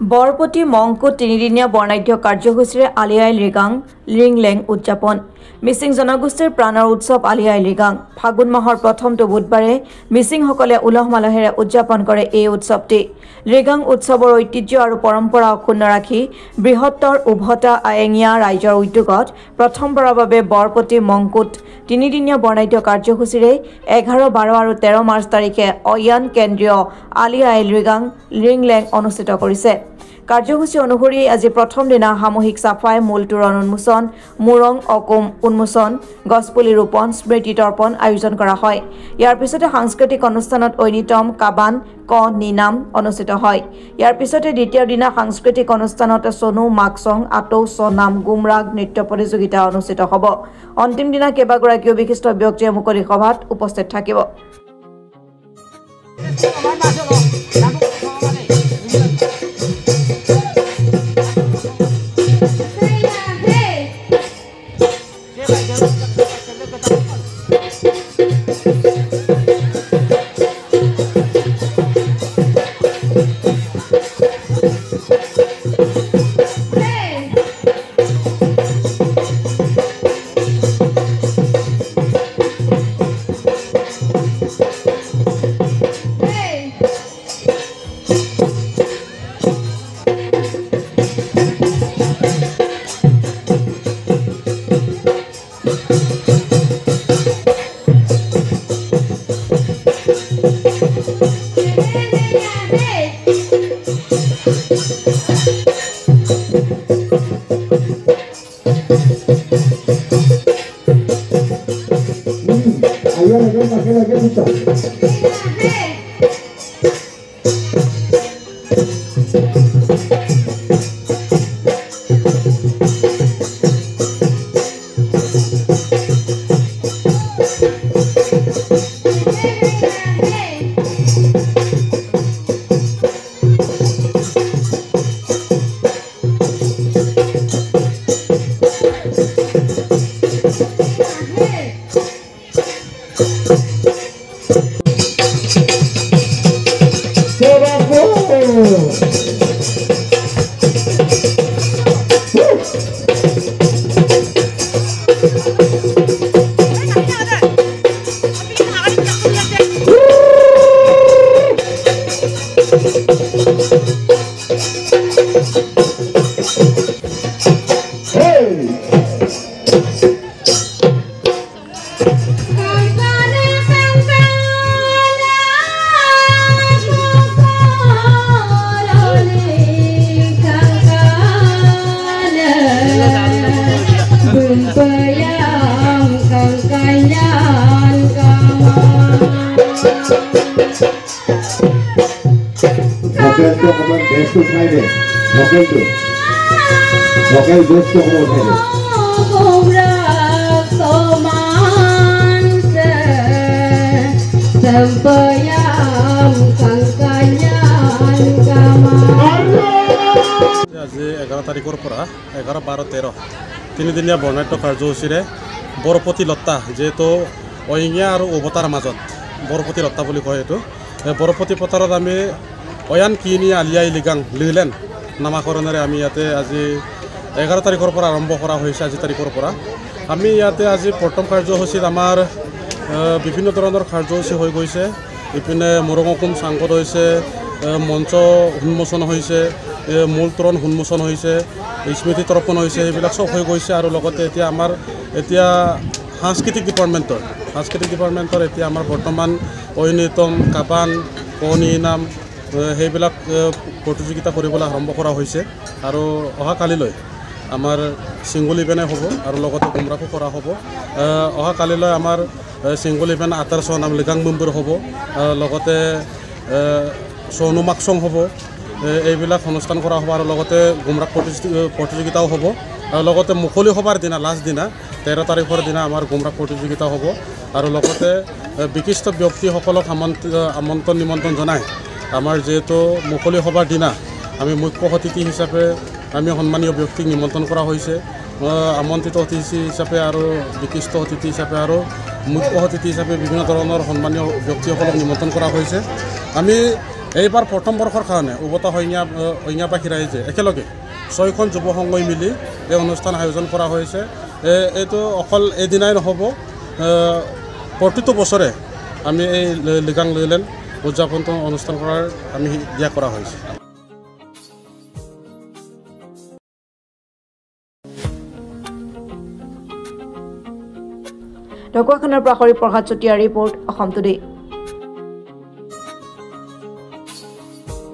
বৰপতি মংকুত তিনিদিনীয়া বৰ্ণাঢ্য কাৰ্যসূচীৰে আলি আই লৃগাং লিংলেং উদযাপন। মিচিং জনগোষ্ঠীৰ প্ৰাণৰ উৎসৱ আলি আই লৃগাং। ফাগুন মাহৰ প্ৰথমটো বুধবাৰে মিচিংসকলে উলহ মালহেৰে উদযাপন কৰে এই উৎসৱটি। লৃগাং উৎসৱৰ ঐতিহ্য আৰু পৰম্পৰা অক্ষুণ্ণ ৰাখি বৃহত্তৰ উভতা আয়েঙিয়া ৰাইজৰ উদ্যোগত প্ৰথমবাৰৰ বাবে বৰপতি মংকুত তিনিদিনীয়া বৰ্ণাঢ্য কাৰ্যসূচীৰে 11, 12 আৰু 13 মাৰ্চ তাৰিখে অয়ান কেন্দ্ৰীয় আলি আই লৃগাং লিংলেং অনুষ্ঠিত কৰিছে। কাৰ্যসূচী অনুসৰি আজি প্ৰথম দিনা সামূহিক চাফাই, মূল তোৰণ উন্মোচন, মুৰং অকুম উন্মোচন, গছপুলি ৰোপণ, স্মৃতি তৰ্পণ আয়োজন কৰা হয়। ইয়াৰ পিছতে সাংস্কৃতিক অনুষ্ঠানত ঐনিতম কাবান ক নিনাম অনুষ্ঠিত হয়। ইয়াৰ পিছতে দ্বিতীয় দিনা সাংস্কৃতিক অনুষ্ঠানত সোনু মাকচং আটৌ ছনাম গুমৰাগ নৃত্য প্ৰতিযোগিতা অনুষ্ঠিত হ'ব। অন্তিম দিনা কেইবাগৰাকীও বিশিষ্ট ব্যক্তিয়ে মুকলি সভাত উপস্থিত থাকিব। আজি 11 তাৰিখৰ পৰা 11, 12, 13 তিনিদিনীয়া বৰ্ণাঢ্য কাৰ্যসূচীৰে বৰপতি লত্তা, যিহেতু অয়িঙীয়া আৰু উভতাৰ মাজত বৰপতি লত্তা বুলি কয়। এইটো বৰপতি পথাৰত আমি অয়ান কিনি আলি আই লৃগাং লিংলেং নামাকৰণেৰে আমি ইয়াতে আজি 11 তাৰিখৰ পৰা আৰম্ভ কৰা হৈছে। আজি তাৰিখৰ পৰা আমি ইয়াতে আজি প্ৰথম কাৰ্যসূচীত আমাৰ বিভিন্ন ধৰণৰ কাৰ্যসূচী হৈ গৈছে। ইপিনে মুৰঙকুম চাংকত হৈছে, মঞ্চ উন্মোচন হৈছে, মূল তোৰণ উন্মোচন হৈছে, স্মৃতি তৰ্পণ হৈছে, সেইবিলাক চব হৈ গৈছে। আৰু লগতে এতিয়া আমাৰ সাংস্কৃতিক ডিপাৰ্টমেণ্টৰ এতিয়া আমাৰ বৰ্তমান ঐনিতম কাবান ক নিনাম সেইবিলাক প্ৰতিযোগিতা কৰিবলৈ আৰম্ভ কৰা হৈছে। আৰু অহাকালিলৈ আমাৰ ছিংগল ইভেণ্টে হ'ব আৰু লগতে গুমৰাকো কৰা হ'ব। অহাকালিলৈ আমাৰ ছিংগল ইভেণ্ট 18 ছনাম লৃগাং মুম্বুৰ হ'ব, লগতে সোনু মাকচং হ'ব। এইবিলাক অনুষ্ঠান কৰা হ'ব আৰু লগতে গুমৰাক প্ৰতিযোগিতাও হ'ব। আৰু লগতে মুকলি সভাৰ দিনা লাষ্ট দিনা 13 তাৰিখৰ দিনা আমাৰ গুমৰাক প্ৰতিযোগিতা হ'ব। আৰু লগতে বিশিষ্ট ব্যক্তিসকলক আমন্ত্ৰণ নিমন্ত্ৰণ জনাই আমাৰ যিহেতু মুকলি সভাৰ দিনা আমি মুখ্য অতিথি হিচাপে আমি সন্মানীয় ব্যক্তিক নিমন্ত্ৰণ কৰা হৈছে। আমন্ত্ৰিত অতিথি হিচাপে আৰু বিশিষ্ট অতিথি হিচাপে আৰু মুখ্য অতিথি হিচাপে বিভিন্ন ধৰণৰ সন্মানীয় ব্যক্তিসকলক নিমন্ত্ৰণ কৰা হৈছে। আমি এইবাৰ প্ৰথম বৰ্ষৰ কাৰণে উভতা অইঙাবাসী ৰাইজে একেলগে 6খন যুৱ সংঘই মিলি এই অনুষ্ঠান আয়োজন কৰা হৈছে। এইটো অকল এদিনাই নহ'ব, প্ৰতিটো বছৰে আমি এই লিগাং লিংলেং উদযাপনটো অনুষ্ঠান কৰাৰ আমি দিয়া কৰা হৈছে। ঢকুৱাখানাৰ পৰা হৰি প্ৰসাদ চুতীয়াৰ ৰিপৰ্ট, অসম টুডে।